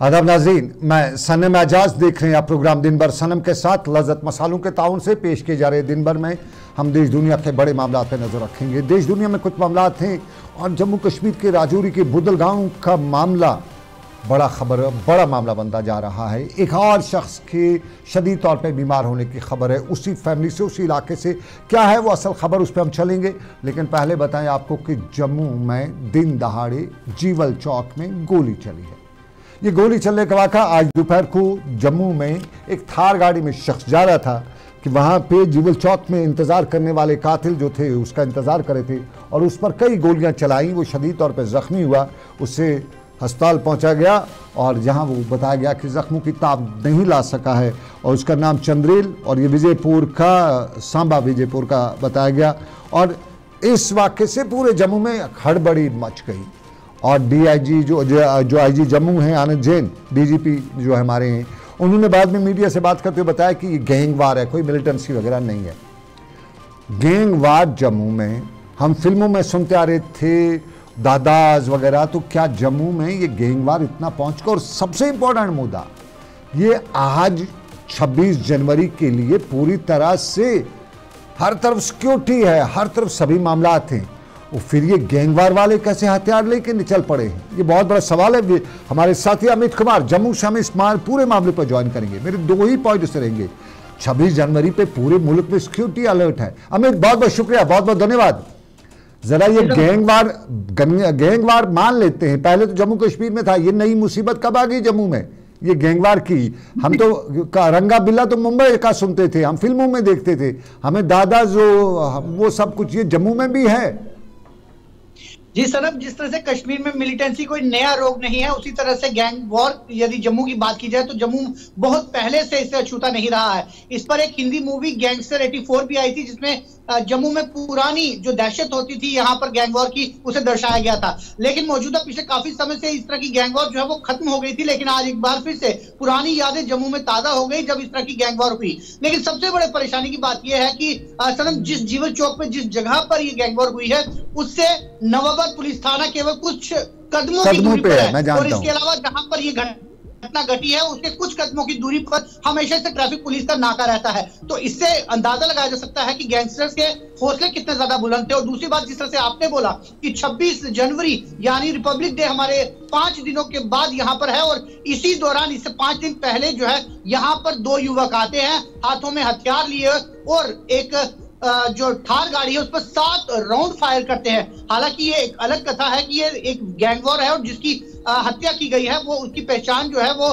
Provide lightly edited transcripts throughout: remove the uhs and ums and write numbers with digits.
आदाब नाज़रीन, मैं सनम एजाज देख रहे हैं आप प्रोग्राम दिन भर सनम के साथ लज़्ज़त मसालों के ताउन से पेश किए जा रहे दिन भर में हम देश दुनिया के बड़े मामला पर नज़र रखेंगे। देश दुनिया में कुछ मामला हैं और जम्मू कश्मीर के राजौरी के बुदलगांव का मामला बड़ा मामला बनता जा रहा है। एक और शख्स के शदीद तौर पे बीमार होने की खबर है, उसी फैमिली से, उसी इलाके से। क्या है वो असल खबर, उस पर हम चलेंगे, लेकिन पहले बताएं आपको कि जम्मू में दिन दहाड़े जीवल चौक में गोली चली है। ये गोली चलने का वाक़ा आज दोपहर को जम्मू में एक थार गाड़ी में शख्स जा रहा था कि वहाँ पे जीवल चौक में इंतज़ार करने वाले कातिल जो थे उसका इंतज़ार करे थे और उस पर कई गोलियाँ चलाई। वो शदीद तौर पर ज़ख्मी हुआ, उससे अस्पताल पहुंचा गया और जहां वो बताया गया कि ज़ख्मों की ताब नहीं ला सका है और उसका नाम चंद्रेल और ये विजयपुर का सांबा विजयपुर का बताया गया। और इस वाक़े से पूरे जम्मू में हड़बड़ी मच गई और डीआईजी जो आईजी जम्मू हैं आनंद जैन, डीजीपी जो हमारे हैं, उन्होंने बाद में मीडिया से बात करते हुए बताया कि ये गैंगवार है, कोई मिलिटेंसी वगैरह नहीं है। गैंगवार जम्मू में हम फिल्मों में सुनते आ रहे थे, दादाज वगैरह, तो क्या जम्मू में ये गैंगवार इतना पहुंच गया? और सबसे इंपॉर्टेंट मुद्दा ये आज 26 जनवरी के लिए पूरी तरह से हर तरफ सिक्योरिटी है, हर तरफ सभी मामलात हैं, और फिर ये गैंगवार वाले कैसे हथियार लेके निकल पड़े हैं? ये बहुत बड़ा सवाल है। हमारे साथी अमित कुमार जम्मू से हमें इस पूरे मामले पर ज्वाइन करेंगे। मेरे दो ही पॉइंट से रहेंगे। 26 जनवरी पे पूरे मुल्क में सिक्योरिटी अलर्ट है। अमित, बहुत बहुत शुक्रिया, बहुत बहुत धन्यवाद। जरा ये गैंगवार मान लेते हैं, पहले तो जम्मू कश्मीर में था, ये नई मुसीबत कब आ गई जम्मू में ये गैंगवार की? हम तो रंगा बिल्ला तो मुंबई का सुनते थे, हम फिल्मों में देखते थे, हमें दादा जो वो सब कुछ ये जम्मू में भी है। जी सनम, जिस तरह से कश्मीर में मिलिटेंसी कोई नया रोग नहीं है, उसी तरह से गैंग वॉर यदि जम्मू की बात की जाए तो जम्मू बहुत पहले से इससे अछूता नहीं रहा है। इस पर एक हिंदी मूवी गैंगस्टर 84 भी आई थी, जिसमें जम्मू में पुरानी जो दहशत होती थी यहाँ पर गैंग वॉर की, उसे दर्शाया गया था। लेकिन मौजूदा पिछले काफी समय से इस तरह की गैंग वॉर जो है वो खत्म हो गई थी, लेकिन आज एक बार फिर से पुरानी यादें जम्मू में ताजा हो गई जब इस तरह की गैंग वॉर हुई। लेकिन सबसे बड़े परेशानी की बात यह है कि सनम, जिस जीवल चौक में जिस जगह पर यह गैंग वॉर हुई है उससे नवाबाद पुलिस थाना केवल कुछ कदमों की दूरी पर है, और इसके अलावा जहां पर यह घटना घटी है उसके कुछ कदमों की दूरी पर हमेशा से ट्रैफिक पुलिस का नाका रहता है। तो इससे अंदाजा लगाया जा सकता है कि गैंगस्टर्स के हौसले कितने ज्यादा बुलंद थे। और दूसरी बात, जिस तरह से आपने बोला कि 26 जनवरी यानी रिपब्लिक डे हमारे 5 दिनों के बाद यहाँ पर है, और इसी दौरान इससे 5 दिन पहले जो है यहाँ पर 2 युवक आते हैं हाथों में हथियार लिए और एक जो थार गाड़ी है उस पर 7 राउंड फायर करते हैं। हालांकि ये एक अलग कथा है कि ये एक गैंग वॉर है और जिसकी हत्या की गई है वो उसकी पहचान जो है वो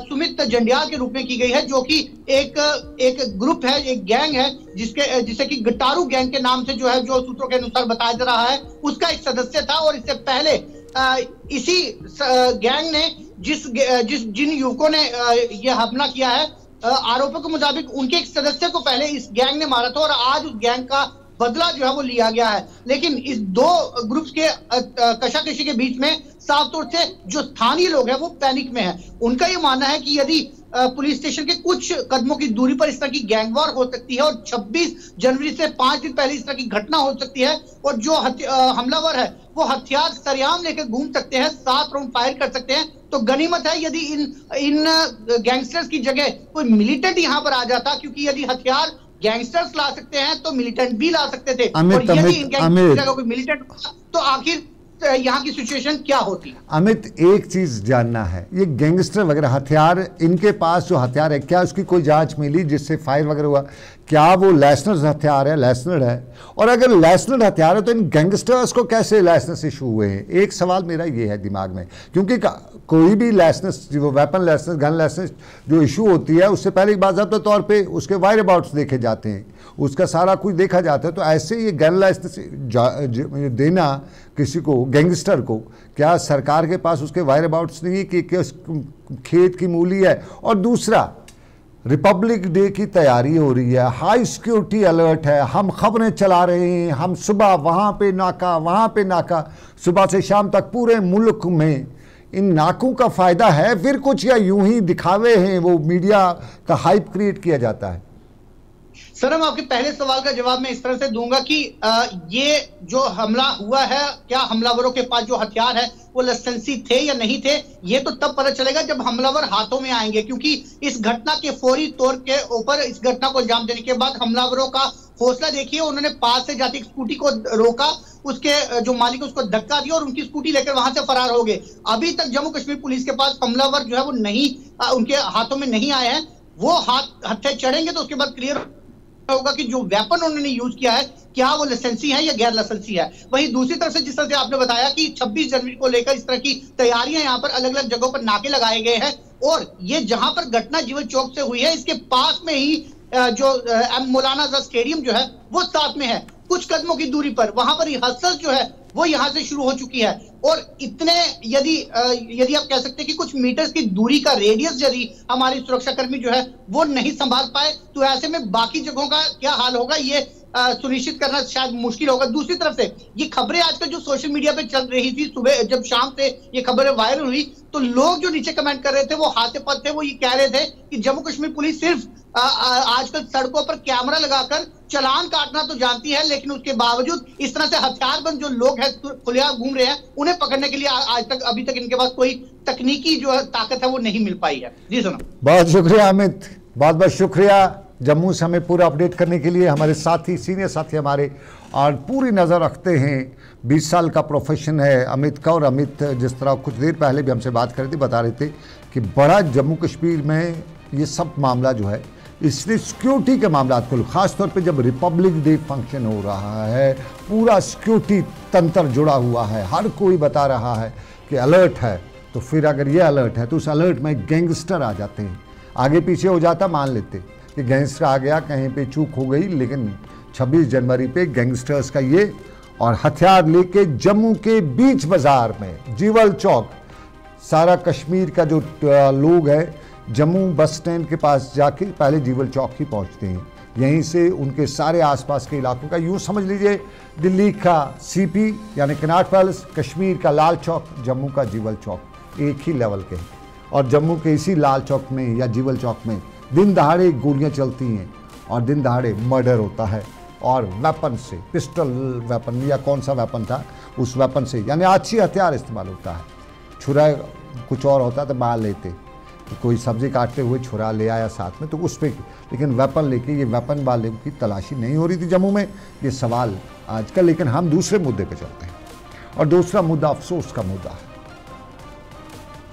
सुमित जंडियाल के रूप में की गई है, जो कि एक ग्रुप है, एक गैंग है जिसे कि गटारू गैंग के नाम से जो है, जो सूत्रों के अनुसार बताया जा रहा है, उसका एक सदस्य था। और इससे पहले इसी गैंग ने जिन युवकों ने यह हमला किया है, आरोपों के मुताबिक उनके एक सदस्य को पहले इस गैंग ने मारा था और आज उस गैंग का बदला जो है वो लिया गया है। लेकिन इस 2 ग्रुप्स के कशाकशी के बीच में साफ तौर से जो स्थानीय लोग हैं वो पैनिक में हैं। उनका ये मानना है कि यदि पुलिस स्टेशन के कुछ कदमों की दूरी पर इस तरह की गैंग वॉर हो सकती है और 26 जनवरी से 5 दिन पहले इस तरह की घटना हो सकती है और जो हमलावर है वो हथियार सरेआम लेकर घूम सकते हैं, 7 राउंड फायर कर सकते हैं, तो गनीमत है यदि इन गैंगस्टर्स की जगह कोई मिलिटेंट यहाँ पर आ जाता, क्योंकि यदि हथियार गैंगस्टर्स ला सकते हैं तो मिलिटेंट भी ला सकते थे। और यदि इन गैंगस्टर्स की जगह कोई मिलिटेंट तो आखिर यहाँ की सिचुएशन क्या होती? अमित, एक चीज जानना है, ये गैंगस्टर वगैरह हथियार, इनके पास जो हथियार है क्या उसकी कोई जांच मिली जिससे फायर वगैरह हुआ? क्या वो लाइसेंस हथियार है, लाइसेंस है? और अगर लाइसेंस हथियार है तो इन गैंगस्टर्स को कैसे लाइसेंस इशू हुए हैं? एक सवाल मेरा ये है दिमाग में, क्योंकि कोई भी लाइसेंस, जो वेपन लाइसेंस, गन लाइसेंस जो इशू होती है उससे पहले बाज़ाब्ता तौर पे उसके वायर अबाउट्स देखे जाते हैं, उसका सारा कुछ देखा जाता है। तो ऐसे ये गन लाइसेंस देना किसी को, गैंगस्टर को, क्या सरकार के पास उसके वायर अबाउट्स नहीं है कि खेत की मूली है? और दूसरा, रिपब्लिक डे की तैयारी हो रही है, हाई सिक्योरिटी अलर्ट है, हम खबरें चला रहे हैं, हम सुबह वहाँ पे नाका, वहाँ पे नाका, सुबह से शाम तक पूरे मुल्क में इन नाकों का फ़ायदा है फिर कुछ, या यूं ही दिखावे हैं, वो मीडिया का हाइप क्रिएट किया जाता है? सर, मैं आपके पहले सवाल का जवाब मैं इस तरह से दूंगा कि ये जो हमला हुआ है, क्या हमलावरों के पास जो हथियार है वो लाइसेंसी थे या नहीं थे, ये तो तब पता चलेगा जब हमलावर हाथों में आएंगे। क्योंकि इस घटना के फौरी तौर के ऊपर, इस घटना को अंजाम देने के बाद हमलावरों का हौसला देखिए। उन्होंने पास से जाती स्कूटी को रोका, उसके जो मालिक उसको धक्का दिया और उनकी स्कूटी लेकर वहां से फरार हो गए। अभी तक जम्मू कश्मीर पुलिस के पास हमलावर जो है वो नहीं, उनके हाथों में नहीं आए हैं। वो हत्थे चढ़ेंगे तो उसके बाद क्लियर होगा कि जो वेपन उन्होंने यूज किया है क्या वो लाइसेंसी है या गैर लाइसेंसी है। वहीं दूसरी तरफ से जिस तरह से आपने बताया कि 26 जनवरी को लेकर इस तरह की तैयारियां यहां पर अलग अलग जगहों पर नाके लगाए गए हैं, और ये जहां पर घटना जीवन चौक से हुई है इसके पास में ही जो मौलाना आजाद स्टेडियम जो है वो साथ में है, कुछ कदमों की दूरी पर। वहां पर रिहर्सल जो है वो यहां से शुरू हो चुकी है, और इतने यदि आप कह सकते हैं कि कुछ मीटर्स की दूरी का रेडियस यदि हमारी सुरक्षाकर्मी जो है वो नहीं संभाल पाए, तो ऐसे में बाकी जगहों का क्या हाल होगा ये सुनिश्चित करना शायद मुश्किल होगा। दूसरी तरफ से ये खबरें आजकल जो सोशल मीडिया पे चल रही थी, सुबह जब शाम से ये खबरें वायरल हुई तो लोग जो नीचे कमेंट कर रहे थे वो हाथे पद थे, वो ये कह रहे थे कि जम्मू कश्मीर पुलिस सिर्फ आजकल सड़कों पर कैमरा लगाकर चालान काटना तो जानती है, लेकिन उसके बावजूद इस तरह से हथियारबंद जो लोग हैं खुलेआम घूम रहे हैं, उन्हें पकड़ने के लिए अभी तक इनके पास कोई तकनीकी जो है ताकत है वो नहीं मिल पाई है। जी सुनो। बहुत शुक्रिया अमित, बहुत बहुत शुक्रिया जम्मू से हमें पूरा अपडेट करने के लिए। हमारे साथी, सीनियर साथी हमारे, और पूरी नज़र रखते हैं। 20 साल का प्रोफेशन है अमित का, और अमित जिस तरह कुछ देर पहले भी हमसे बात कर रहे थे, बता रहे थे कि बड़ा जम्मू कश्मीर में ये सब मामला जो है, इसलिए सिक्योरिटी के मामला को, ख़ासतौर पे जब रिपब्लिक डे फंक्शन हो रहा है, पूरा सिक्योरिटी तंत्र जुड़ा हुआ है, हर कोई बता रहा है कि अलर्ट है। तो फिर अगर ये अलर्ट है तो उस अलर्ट में गैंगस्टर आ जाते हैं। आगे पीछे हो जाता मान लेते कि गैंगस्टर आ गया, कहीं पे चूक हो गई, लेकिन 26 जनवरी पे गैंगस्टर्स का ये, और हथियार लेके जम्मू के बीच बाजार में जीवल चौक, सारा कश्मीर का जो लोग है जम्मू बस स्टैंड के पास जाके पहले जीवल चौक ही पहुंचते हैं। यहीं से उनके सारे आसपास के इलाकों का, यूँ समझ लीजिए दिल्ली का सीपी यानी कनॉट पैलेस, कश्मीर का लाल चौक, जम्मू का जीवल चौक एक ही लेवल के हैं। और जम्मू के इसी लाल चौक में या जीवल चौक में दिन दहाड़े गोलियां चलती हैं और दिन दहाड़े मर्डर होता है, और वेपन से, पिस्टल वेपन या कौन सा वेपन था, उस वेपन से यानी अच्छी हथियार इस्तेमाल होता है। छुरा कुछ और होता तो मार लेते, तो कोई सब्जी काटते हुए छुरा ले आया साथ में तो उस पर, लेकिन वेपन लेके, ये वेपन वाले की तलाशी नहीं हो रही थी जम्मू में, ये सवाल आजकल। लेकिन हम दूसरे मुद्दे पे चलते हैं, और दूसरा मुद्दा अफसोस का मुद्दा है।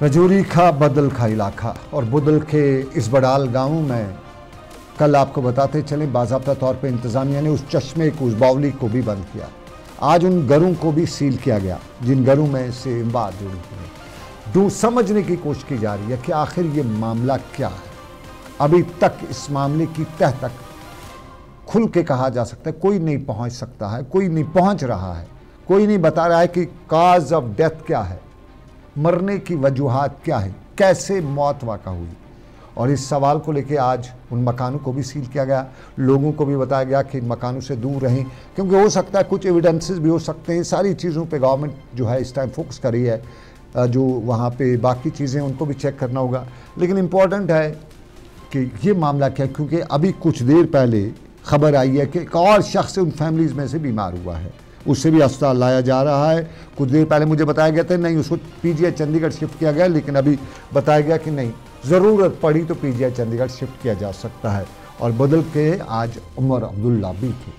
रजौरी का बदल का इलाका और बुदल के इस बड़ाल गाँव में कल आपको बताते चलें, बाज़ाब्ता तौर पे इंतज़ामिया ने उस चश्मे को, उस बावली को भी बंद किया। आज उन घरों को भी सील किया गया जिन घरों में से इमदाद जुड़ी हुई है। समझने की कोशिश की जा रही है कि आखिर ये मामला क्या है। अभी तक इस मामले की तह तक खुल के कहा जा सकता है कोई नहीं पहुंच सकता है, कोई नहीं पहुंच रहा है, कोई नहीं बता रहा है कि काज ऑफ डेथ क्या है, मरने की वजूहात क्या है, कैसे मौत वाक़ा हुई। और इस सवाल को लेके आज उन मकानों को भी सील किया गया, लोगों को भी बताया गया कि इन मकानों से दूर रहें, क्योंकि हो सकता है कुछ एविडेंसेस भी हो सकते हैं। सारी चीज़ों पे गवर्नमेंट जो है इस टाइम फोकस कर रही है, जो वहाँ पे बाकी चीज़ें उनको भी चेक करना होगा। लेकिन इम्पॉर्टेंट है कि ये मामला क्या है, क्योंकि अभी कुछ देर पहले खबर आई है कि एक और शख्स उन फैमिलीज़ में से बीमार हुआ है, उससे भी अस्पताल लाया जा रहा है। कुछ देर पहले मुझे बताया गया था नहीं, उसको पीजीआई चंडीगढ़ शिफ्ट किया गया, लेकिन अभी बताया गया कि नहीं, ज़रूरत पड़ी तो पीजीआई चंडीगढ़ शिफ्ट किया जा सकता है। और बदल के आज उमर अब्दुल्ला भी थे।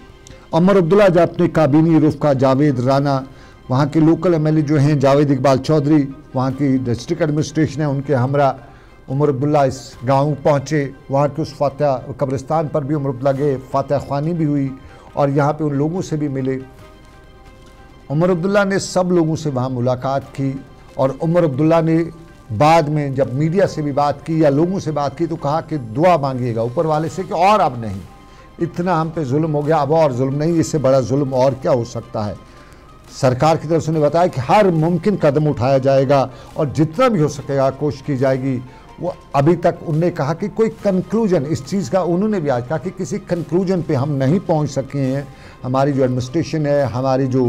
उमर अब्दुल्ला जो अपने काबीनी रुख का जावेद राना, वहाँ के लोकल एमएलए जो हैं जावेद इकबाल चौधरी, वहाँ की डिस्ट्रिक्ट एडमिनिस्ट्रेशन है, उनके हमरा उमर अब्दुल्ला इस गांव पहुँचे। वहाँ के उस फातह कब्रिस्तान पर भी उमर अब्दुल्ला गए, फातह ख्वानी भी हुई और यहाँ पे उन लोगों से भी मिले। उमर अब्दुल्ला ने सब लोगों से वहाँ मुलाकात की, और उमर अब्दुल्ला ने बाद में जब मीडिया से भी बात की या लोगों से बात की तो कहा कि दुआ मांगिएगा ऊपर वाले से कि और अब नहीं, इतना हम पे जुल्म हो गया, अब और जुल्म नहीं, इससे बड़ा जुल्म और क्या हो सकता है। सरकार की तरफ से उन्हें बताया कि हर मुमकिन कदम उठाया जाएगा और जितना भी हो सकेगा कोशिश की जाएगी। वो अभी तक उन्होंने कहा कि कोई कंक्लूजन इस चीज़ का, उन्होंने भी आज कहा कि किसी कंक्लूजन पे हम नहीं पहुंच सके हैं। हमारी जो एडमिनिस्ट्रेशन है, हमारी जो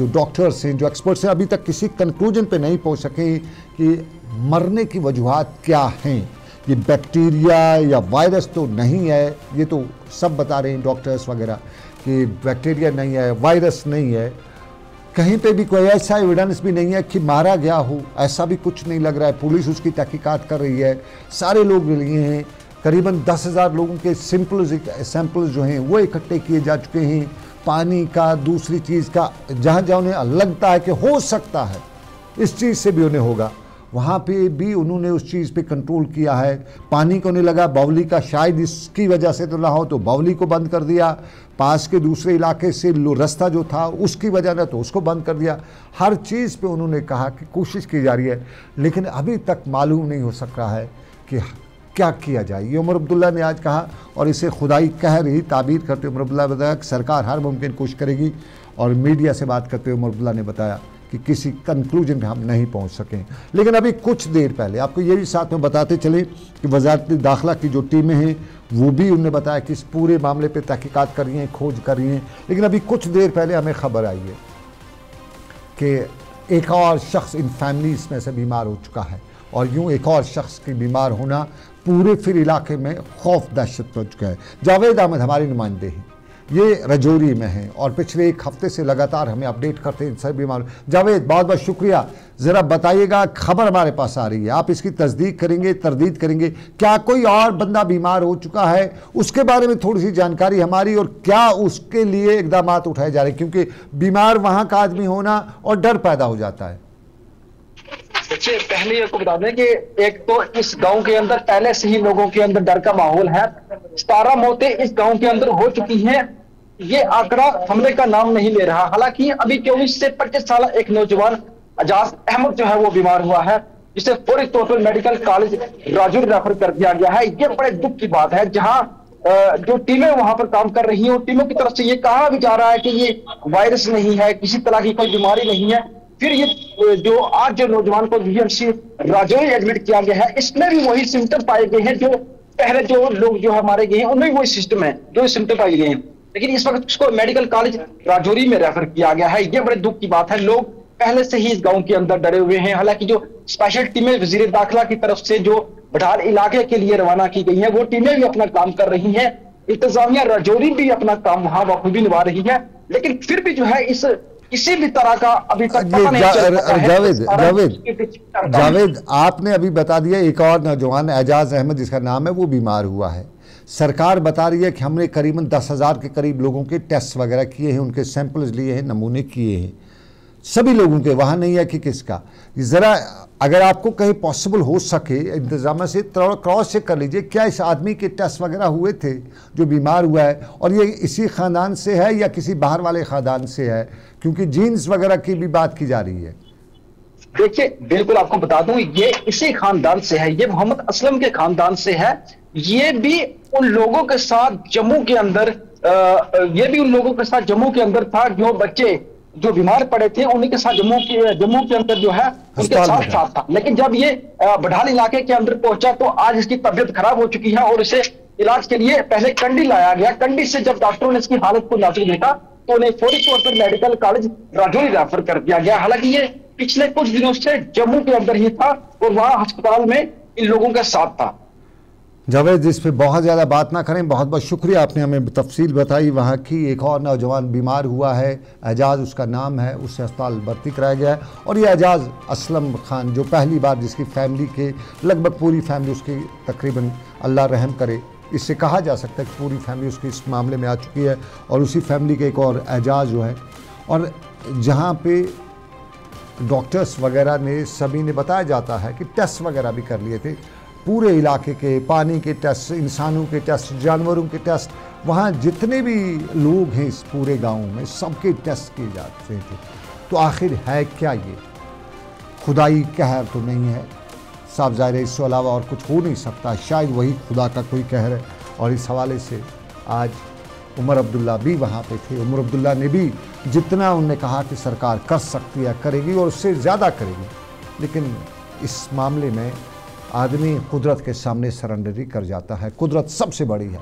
डॉक्टर्स हैं, जो एक्सपर्ट्स हैं, अभी तक किसी कंक्लूजन पे नहीं पहुंच सके कि मरने की वजूहात क्या हैं, ये बैक्टीरिया या वायरस तो नहीं है, ये तो सब बता रहे हैं डॉक्टर्स वगैरह कि बैक्टीरिया नहीं है, वायरस नहीं है। कहीं पे भी कोई ऐसा एविडेंस भी नहीं है कि मारा गया हो, ऐसा भी कुछ नहीं लग रहा है। पुलिस उसकी तहकीकात कर रही है, सारे लोग लिए हैं, करीबन 10,000 लोगों के सैंपल्स जो हैं वो इकट्ठे किए जा चुके हैं। पानी का, दूसरी चीज़ का, जहाँ जहाँ उन्हें लगता है कि हो सकता है इस चीज़ से भी उन्हें होगा, वहाँ पे भी उन्होंने उस चीज़ पे कंट्रोल किया है। पानी को नहीं लगा, बावली का शायद इसकी वजह से तो ना हो, तो बावली को बंद कर दिया। पास के दूसरे इलाके से रास्ता जो था उसकी वजह ना, तो उसको बंद कर दिया। हर चीज़ पे उन्होंने कहा कि कोशिश की जा रही है, लेकिन अभी तक मालूम नहीं हो सक रहा है कि क्या किया जाए। ये उमर अब्दुल्ला ने आज कहा और इसे खुदाई कह रही ताबीर करते उमर अब्दुल्ला ने बताया कि सरकार हर मुमकिन कोशिश करेगी। और मीडिया से बात करते हुए उमर अब्दुल्ला ने बताया कि किसी कंक्लूजन पे हम नहीं पहुंच सकें। लेकिन अभी कुछ देर पहले आपको ये भी साथ में बताते चले कि वजारत दाखिला की जो टीमें हैं वो भी उन्होंने बताया कि इस पूरे मामले पे तहकीकात कर रही हैं, खोज कर रही हैं। लेकिन अभी कुछ देर पहले हमें खबर आई है कि एक और शख्स इन फैमिलीज़ में से बीमार हो चुका है, और यूँ एक और शख्स की बीमार होना पूरे फिर इलाके में खौफ दहशत पहुँच चुका है। जावेद अहमद हमारे नुमाइंदे हैं, ये रजौरी में हैं और पिछले एक हफ्ते से लगातार हमें अपडेट करते हैं सभी बीमार। जावेद बहुत बहुत शुक्रिया, ज़रा बताइएगा, खबर हमारे पास आ रही है, आप इसकी तस्दीक करेंगे, तरदीद करेंगे, क्या कोई और बंदा बीमार हो चुका है, उसके बारे में थोड़ी सी जानकारी हमारी, और क्या उसके लिए इकदाम उठाए जा रहे हैं, क्योंकि बीमार वहाँ का आदमी होना और डर पैदा हो जाता है। देखिए, पहले ये को बता दें कि एक तो इस गांव के अंदर पहले से ही लोगों के अंदर डर का माहौल है। 17 मौतें इस गांव के अंदर हो चुकी हैं। ये आंकड़ा थमने का नाम नहीं ले रहा। हालांकि अभी 24 से 25 साल एक नौजवान एजाज अहमद जो है वो बीमार हुआ है, जिसे फौरी तौर पर मेडिकल कॉलेज राजौरी रेफर कर दिया गया है। ये बड़े दुख की बात है, जहां जो टीमें वहां पर काम कर रही हैं, उन टीमों की तरफ से ये कहा भी जा रहा है कि ये वायरस नहीं है, किसी तरह की कोई बीमारी नहीं है। फिर ये जो आज जो नौजवान को जीएमसी राजौरी एडमिट किया गया है, इसमें भी वही सिम्टम पाए गए हैं जो पहले जो लोग जो हमारे गए हैं उनमें भी वही सिस्टम है, जो सिम्टम पाए गए हैं। लेकिन इस वक्त उसको मेडिकल कॉलेज राजौरी में रेफर किया गया है। ये बड़े दुख की बात है। लोग पहले से ही इस गांव के अंदर डरे हुए हैं। हालांकि जो स्पेशल टीमें वजीर दाखिला की तरफ से जो बठाल इलाके के लिए रवाना की गई है, वो टीमें भी अपना काम कर रही है। इंतजामिया राजौरी भी अपना काम वहां बखूबी निभा रही है। लेकिन फिर भी जो है इस किसी भी तरह का अभी तक पता नहीं चल पाया है। जावेद आपने अभी बता दिया एक और नौजवान एजाज अहमद जिसका नाम है वो बीमार हुआ है। सरकार बता रही है कि हमने करीबन 10,000 के करीब लोगों के टेस्ट वगैरह किए हैं, उनके सैंपल्स लिए हैं, नमूने किए हैं, सभी लोगों के, वहाँ नहीं है कि किसका। ज़रा अगर आपको कहीं पॉसिबल हो सके इंतजाम से क्रॉस चेक कर लीजिए, क्या इस आदमी के टेस्ट वगैरह हुए थे जो बीमार हुआ है, और ये इसी ख़ानदान से है या किसी बाहर वाले ख़ानदान से है, क्योंकि जीन्स वगैरह की भी बात की जा रही है। देखिए, बिल्कुल आपको बता दूं, ये इसी खानदान से है, ये मोहम्मद असलम के खानदान से है। ये भी उन लोगों के साथ जम्मू के अंदर था, जो बच्चे जो बीमार पड़े थे उन्हीं के साथ जम्मू के अंदर जो है उनके साथ था। लेकिन जब ये बठाल इलाके के अंदर पहुंचा तो आज इसकी तबीयत खराब हो चुकी है और इसे इलाज के लिए पहले कंडी लाया गया। कंडी से जब डॉक्टरों ने इसकी हालत को नाजुक देखा तो उन्हें फौरी तौर पर मेडिकल कॉलेज राजौरी रेफर कर दिया गया। हालांकि ये पिछले कुछ दिनों से जम्मू के अंदर ही था और वहां अस्पताल में इन लोगों के साथ था। जावेद, इस पे बहुत ज़्यादा बात ना करें, बहुत बहुत शुक्रिया, आपने हमें तफसील बताई वहाँ की। एक और नौजवान बीमार हुआ है, एजाज उसका नाम है, उससे अस्पताल भर्ती कराया गया है। और ये एजाज असलम खान जो पहली बार, जिसकी फैमिली के लगभग पूरी फैमिली उसकी तकरीबन अल्लाह रहम करे, इससे कहा जा सकता है कि पूरी फैमिली उसकी इस मामले में आ चुकी है। और उसी फैमिली के एक और एजाज जो है, और जहाँ पे डॉक्टर्स वगैरह ने सभी ने बताया जाता है कि टेस्ट वगैरह भी कर लिए थे, पूरे इलाके के पानी के टेस्ट, इंसानों के टेस्ट, जानवरों के टेस्ट, वहाँ जितने भी लोग हैं इस पूरे गांव में सबके टेस्ट किए जाते थे। तो आखिर है क्या ये? खुदाई कहर तो नहीं है, साफ ज़ाहिर है इसके अलावा और कुछ हो नहीं सकता, शायद वही खुदा का कोई कहर है। और इस हवाले से आज उमर अब्दुल्ला भी वहाँ पे थे। उमर अब्दुल्ला ने भी जितना उन्होंने कहा कि सरकार कर सकती है करेगी और उससे ज़्यादा करेगी, लेकिन इस मामले में आदमी कुदरत के सामने सरेंडरी कर जाता है। कुदरत सबसे बड़ी है,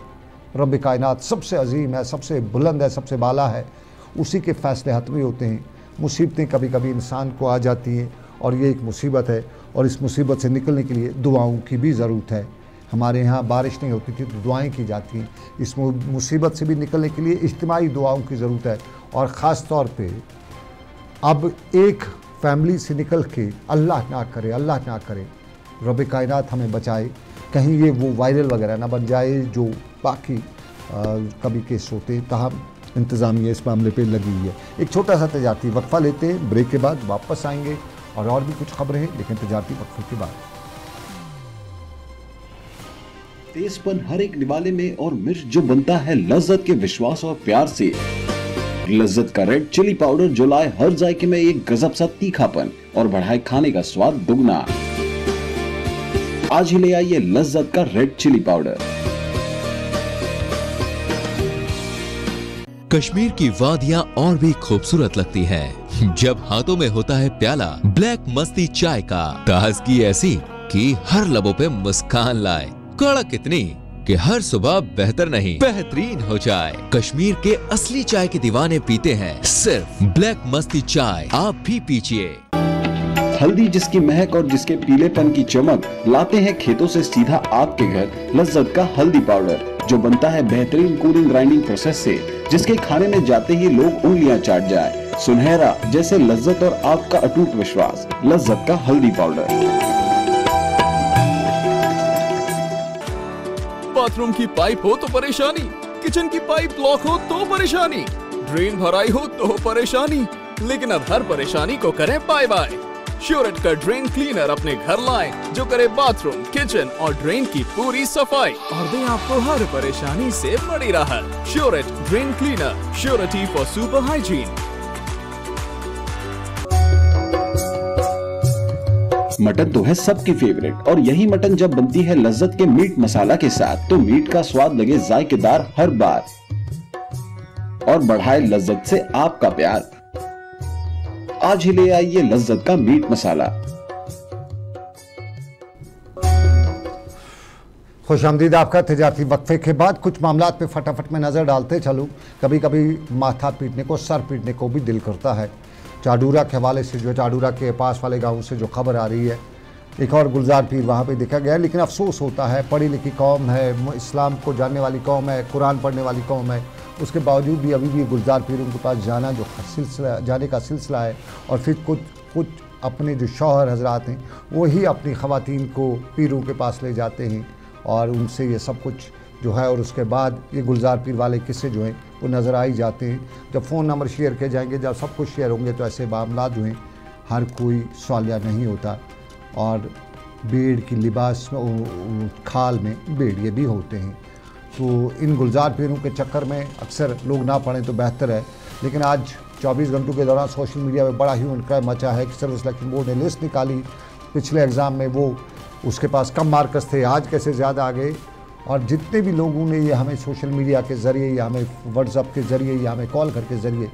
रब कायनात सबसे अजीम है, सबसे बुलंद है, सबसे बाला है, उसी के फ़ैसले हतमी होते हैं। मुसीबतें कभी कभी इंसान को आ जाती हैं और ये एक मुसीबत है, और इस मुसीबत से निकलने के लिए दुआओं की भी ज़रूरत है। हमारे यहाँ बारिश नहीं होती थी तो दुआएं की जाती हैं। इस मुसीबत से भी निकलने के लिए इज्तिमाई दुआओं की ज़रूरत है, और ख़ास तौर पे अब एक फैमिली से निकल के अल्लाह ना करे रब कायनात हमें बचाए, कहीं ये वो वायरल वगैरह ना बन जाए जो बाकी कभी केस होते। ताहम इंतज़ामिया इस मामले पे लगी हुई है। एक छोटा सा तजारती वक्फा लेते हैं, ब्रेक के बाद वापस आएंगे और भी कुछ खबरें हैं, लेकिन तजारती वक्फे के बाद। तेजपन हर एक निवाले में और मिर्च जो बनता है लज्जत के विश्वास और प्यार से। लज्जत का रेड चिली पाउडर जो लाए हर जायके में एक गजब सा तीखापन और बढ़ाए खाने का स्वाद दुगना। आज ही ले आइए लज्जत का रेड चिली पाउडर। कश्मीर की वादियां और भी खूबसूरत लगती हैं जब हाथों में होता है प्याला ब्लैक मस्ती चाय का। ताजगी ऐसी कि हर लबों पे मुस्कान लाए, कड़क इतनी कि हर सुबह बेहतर नहीं बेहतरीन हो जाए। कश्मीर के असली चाय के दीवाने पीते हैं सिर्फ ब्लैक मस्ती चाय, आप भी पीजिए। हल्दी जिसकी महक और जिसके पीलेपन की चमक लाते हैं खेतों से सीधा आपके घर लज्जत का हल्दी पाउडर जो बनता है बेहतरीन कूलिंग ग्राइंडिंग प्रोसेस से, जिसके खाने में जाते ही लोग उंगलियां चाट जाए। सुनहरा जैसे लज्जत और आपका अटूट विश्वास, लज्जत का हल्दी पाउडर। बाथरूम की पाइप हो तो परेशानी, किचन की पाइप ब्लॉक हो तो परेशानी, ड्रेन भराई हो तो परेशानी, लेकिन अब हर परेशानी को करें बाय बाय। श्योरेट का ड्रेन क्लीनर अपने घर लाएं जो करे बाथरूम, किचन और ड्रेन की पूरी सफाई और दे आपको हर परेशानी से बड़ी राहत। श्योरेट drain cleaner, surety for super hygiene. Mutton तो है सबकी फेवरेट और यही मटन जब बनती है लज्जत के मीट मसाला के साथ तो मीट का स्वाद लगे जायकेदार हर बार और बढ़ाए लज्जत से आपका प्यार। आज ही ले आइए लज्जत का मीट मसाला। खुशामदीद आपका तजारती वक्फे के बाद कुछ मामलात पे फटाफट में नज़र डालते चलूँ। कभी कभी माथा पीटने को, सर पीटने को भी दिल करता है। चाडूरा के हवाले से, जो चाडूरा के पास वाले गांव से जो खबर आ रही है, एक और गुलजार पीर वहाँ पे देखा गया है। लेकिन अफसोस होता है, पढ़ी लिखी कौम है, इस्लाम को जानने वाली कौम है, कुरान पढ़ने वाली कौम है, उसके बावजूद भी अभी भी गुलजार पीरों के पास जाने का सिलसिला है। और फिर कुछ अपने जो शौहर हजरात हैं वही अपनी ख़वातीन को पीरों के पास ले जाते हैं और उनसे ये सब कुछ जो है, और उसके बाद ये गुलजार पीर वाले किस्से जो हैं वो नज़र आ ही जाते हैं। जब फ़ोन नंबर शेयर किए जाएंगे, जब सब कुछ शेयर होंगे तो ऐसे मामला जो हैं हर कोई सवालिया नहीं होता। और भेड़ की लिबास में, खाल में भेड़िए भी होते हैं। तो इन गुलजार पीरों के चक्कर में अक्सर लोग ना पढ़ें तो बेहतर है। लेकिन आज 24 घंटों के दौरान सोशल मीडिया में बड़ा ही उनका मचा है कि सर्विस सिलेक्शन बोर्ड ने लिस्ट निकाली, पिछले एग्ज़ाम में वो उसके पास कम मार्क्स थे, आज कैसे ज़्यादा आ गए। और जितने भी लोगों ने ये हमें सोशल मीडिया के ज़रिए या हमें व्हाट्सएप के ज़रिए या हमें कॉल करके ज़रिए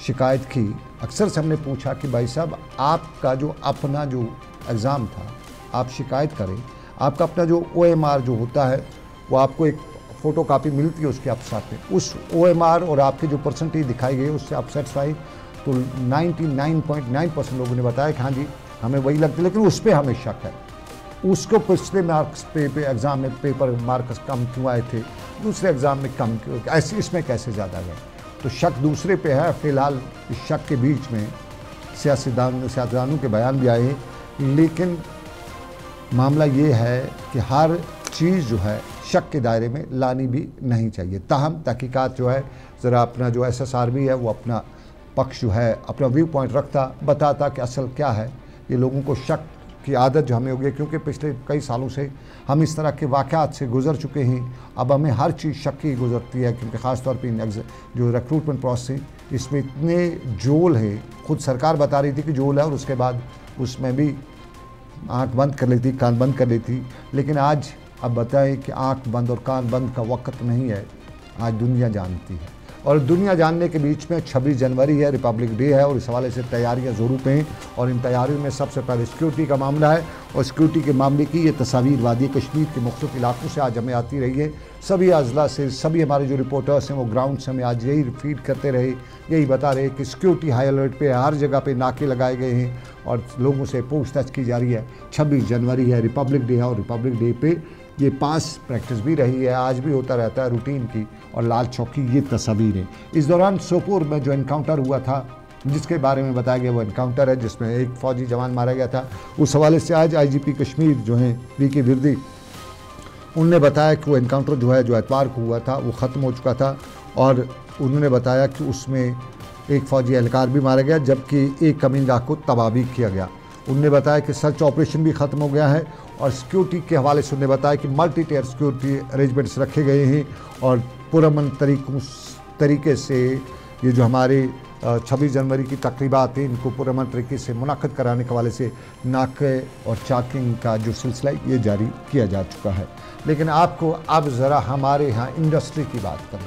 शिकायत की, अक्सर से हमने पूछा कि भाई साहब आपका जो अपना जो एग्ज़ाम था आप शिकायत करें, आपका अपना जो OMR जो होता है वो आपको एक फ़ोटो कापी मिलती है उसके आप साथ में, उस OMR और आपके जो परसेंटेज दिखाई गई उससे आप सेटिस्फाई। तो 99.9% लोगों ने बताया कि हाँ जी हमें वही लगती है, लेकिन उस पर हमें शक है। उसको पिछले मार्क्स पे एग्ज़ाम में पेपर मार्क्स कम क्यों आए थे, दूसरे एग्ज़ाम में कम क्यों, ऐसे इसमें कैसे ज़्यादा गए। तो शक दूसरे पे है। फ़िलहाल इस शक के बीच में सियासतदानों के बयान भी आए, लेकिन मामला ये है कि हर चीज़ जो है शक के दायरे में लानी भी नहीं चाहिए। ताहम तहकीकात जो है ज़रा अपना जो SSRB है वो अपना पक्ष जो है, अपना व्यू पॉइंट रखता, बताता कि असल क्या है। ये लोगों को शक की आदत जो हमें हो गई, क्योंकि पिछले कई सालों से हम इस तरह के वाक़यात से गुज़र चुके हैं। अब हमें हर चीज़ शक की गुज़रती है, क्योंकि ख़ास तौर पे जो रिक्रूटमेंट प्रोसेस है इसमें इतने जोल है। खुद सरकार बता रही थी कि जोल है और उसके बाद उसमें भी आँख बंद कर लेती, कान बंद कर लेती। लेकिन आज अब बताएं कि आँख बंद और कान बंद का वक्त नहीं है, आज दुनिया जानती है। और दुनिया जानने के बीच में 26 जनवरी है, रिपब्लिक डे है, और इस हवाले से तैयारियां ज़रूर पे हैं। और इन तैयारियों में सबसे पहले सिक्योरिटी का मामला है, और सिक्योरिटी के मामले की ये तस्वीर वादी कश्मीर के मुख्तलिफ इलाकों से आज हमें आती रही है। सभी अजला से, सभी हमारे जो रिपोर्टर्स हैं वो ग्राउंड से हमें आज यही फीड करते रहे, यही बता रहे कि सिक्योरिटी हाई अलर्ट पे, हर जगह पे नाके लगाए गए हैं और लोगों से पूछताछ की जा रही है। 26 जनवरी है, रिपब्लिक डे है, और रिपब्लिक डे पे ये पास प्रैक्टिस भी रही है, आज भी होता रहता है रूटीन की। और लाल चौक की ये तस्वीरें, इस दौरान सोपोर में जो इनकाउंटर हुआ था, जिसके बारे में बताया गया, वो इनकाउंटर है जिसमें एक फौजी जवान मारा गया था। उस हवाले से आज आईजीपी कश्मीर जो हैं वीके विर्दी, उनने बताया कि वो इनकाउंटर जो है, जो एतवार को हुआ था, वो ख़त्म हो चुका था। और उन्होंने बताया कि उसमें एक फ़ौजी एहलकार भी मारा गया, जबकि एक कमीनगाह को तबाह भी किया गया। उन्होंने बताया कि सर्च ऑपरेशन भी ख़त्म हो गया है। और सिक्योरिटी के हवाले से उन्होंने बताया कि मल्टी टियर सिक्योरिटी अरेंजमेंट्स रखे गए हैं और पुरअमन तरीके से ये जो हमारे 26 जनवरी की तकरीबात हैं, इनको पुरअमन तरीके से मुनाक़द कराने के हवाले से नाके और चेकिंग का जो सिलसिला है ये जारी किया जा चुका है। लेकिन आपको अब ज़रा हमारे यहाँ इंडस्ट्री की बात करें।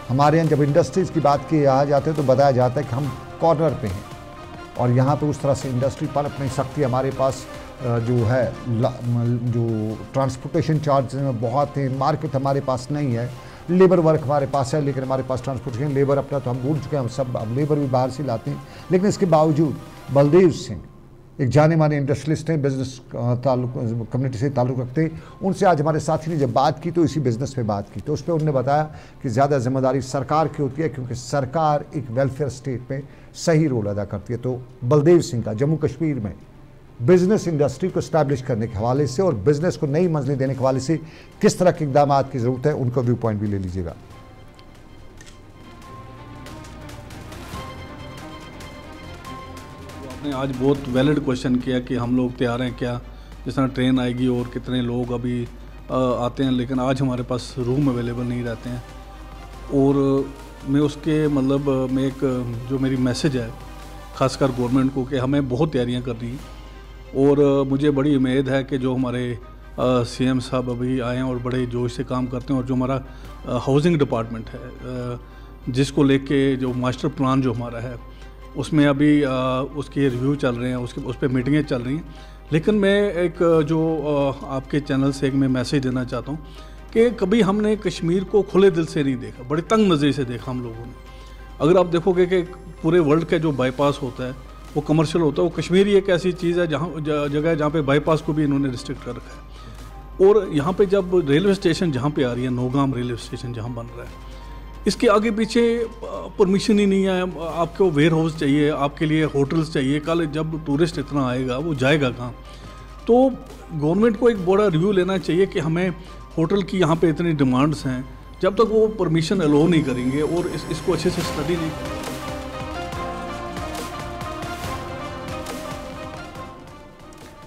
हमारे यहाँ जब इंडस्ट्रीज़ की बात की आ जाते हैं तो बताया जाता है कि हम कॉर्नर पे हैं और यहाँ पे उस तरह से इंडस्ट्री पनप नहीं सकती। हमारे पास जो है जो ट्रांसपोर्टेशन चार्ज में बहुत हैं, मार्केट हमारे पास नहीं है, लेबर वर्क हमारे पास है लेकिन हमारे पास ट्रांसपोर्टेशन लेबर अपना तो हम भूल चुके हैं, हम सब अब लेबर भी बाहर से लाते हैं। लेकिन इसके बावजूद बलदेव सिंह एक जाने माने इंडस्ट्रियलिस्ट हैं, बिजनेस कम्युनिटी से ताल्लुक़ रखते हैं। उनसे आज हमारे साथी ने जब बात की तो इसी बिज़नेस पे बात की, तो उस पर उन्होंने बताया कि ज़्यादा जिम्मेदारी सरकार की होती है क्योंकि सरकार एक वेलफेयर स्टेट में सही रोल अदा करती है। तो बलदेव सिंह का जम्मू कश्मीर में बिज़नेस इंडस्ट्री को इस्टेब्लिश करने के हवाले से और बिज़नेस को नई मंजिलें देने के हवाले से किस तरह के इक़दाम की ज़रूरत है, उनका व्यू पॉइंट भी ले लीजिएगा। आपने आज बहुत वैलिड क्वेश्चन किया कि हम लोग तैयार हैं क्या, जिस तरह ट्रेन आएगी और कितने लोग अभी आते हैं, लेकिन आज हमारे पास रूम अवेलेबल नहीं रहते हैं। और मैं उसके मतलब मैं एक जो मेरी मैसेज है ख़ासकर गवर्नमेंट को कि हमें बहुत तैयारियां करनी हैं और मुझे बड़ी उम्मीद है कि जो हमारे सीएम साहब अभी आए हैं और बड़े जोश से काम करते हैं और जो हमारा हाउसिंग डिपार्टमेंट है जिसको लेके जो मास्टर प्लान जो हमारा है उसमें अभी उसके रिव्यू चल रहे हैं, उस पर मीटिंगें चल रही हैं। लेकिन मैं एक जो आपके चैनल से एक मैं मैसेज देना चाहता हूँ कि कभी हमने कश्मीर को खुले दिल से नहीं देखा, बड़े तंग नज़र से देखा हम लोगों ने। अगर आप देखोगे कि पूरे वर्ल्ड का जो बाईपास होता है वो कमर्शियल होता है, वो कश्मीर ही एक ऐसी चीज़ है जगह है जहाँ पे बाईपास को भी इन्होंने रिस्ट्रिक्ट कर रखा है। और यहाँ पे जब रेलवे स्टेशन जहाँ पे आ रही है, नौगाम रेलवे स्टेशन जहाँ बन रहा है, इसके आगे पीछे परमिशन ही नहीं है। आपको वेयर हाउस चाहिए, आपके लिए होटल्स चाहिए, कल जब टूरिस्ट इतना आएगा वो जाएगा कहाँ। तो गवर्नमेंट को एक बड़ा रिव्यू लेना चाहिए कि हमें होटल की यहाँ पे इतनी डिमांड्स हैं, जब तक वो परमिशन अलो नहीं करेंगे और इसको अच्छे से स्टडी नहीं करेंगे।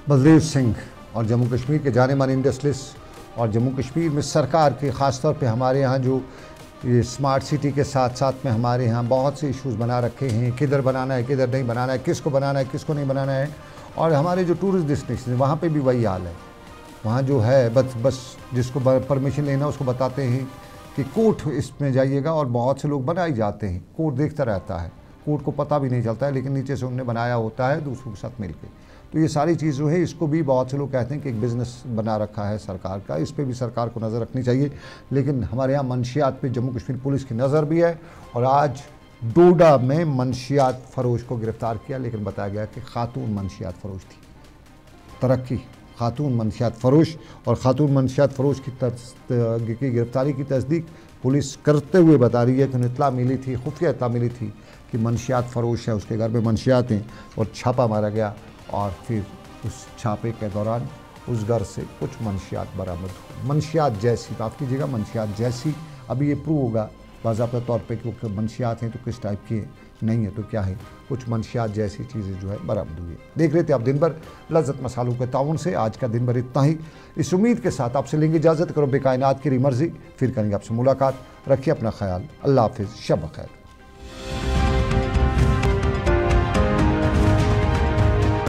बलदेव सिंह और जम्मू कश्मीर के जाने माने इंडस्ट्रियलिस्ट और जम्मू कश्मीर में सरकार के ख़ास तौर पे हमारे यहाँ जो ये स्मार्ट सिटी के साथ साथ में हमारे यहाँ बहुत से इश्यूज़ बना रखे हैं, किधर बनाना है किधर नहीं बनाना है, किसको बनाना है किसको नहीं बनाना है। और हमारे जो टूरिस्ट डेस्टिनेशन है वहाँ पे भी वही हाल है। वहाँ जो है बस जिसको परमिशन लेना उसको बताते हैं कि कोर्ट इसमें जाइएगा और बहुत से लोग बना ही जाते हैं, कोर्ट देखता रहता है, कोर्ट को पता भी नहीं चलता है लेकिन नीचे से उन्होंने बनाया होता है दूसरों के साथ मिलकर। तो ये सारी चीज़ जो है इसको भी बहुत से लोग कहते हैं कि एक बिज़नेस बना रखा है सरकार का, इस पर भी सरकार को नज़र रखनी चाहिए। लेकिन हमारे यहाँ मंशियात पे जम्मू कश्मीर पुलिस की नज़र भी है और आज डोडा में मंशियात फरोश को गिरफ़्तार किया, लेकिन बताया गया कि खातून मंशियात फरोश थी। तरक्की खातून मंशियात फरोश और खातून मंशियात फरोश की गिरफ़्तारी की तस्दीक पुलिस करते हुए बता रही है कि उन्हें इत्तला मिली थी, खुफिया इत्तला मिली थी कि मंशियात फरोश है, उसके घर में मंशियात हैं और छापा मारा गया और फिर उस छापे के दौरान उस घर से कुछ मंशियात बरामद हुई। मंशियात जैसी, माफ़ कीजिएगा, मंशियात जैसी। अभी ये प्रूव होगा बाज़ाब्ता तौर पे कि वो मंशियात हैं तो किस टाइप की नहीं है तो क्या है, कुछ मंशियात जैसी चीज़ें जो है बरामद हुई है। देख रहे थे आप दिन भर लज़्ज़त मसालों के ताउन से। आज का दिन भर इतना ही। इस उम्मीद के साथ आपसे लेंगे इजाज़त, करो बेकायनात की मर्ज़ी, फिर करेंगे आपसे मुलाकात। रखिए अपना ख्याल। अल्लाह हाफ़िज़, शब खैर।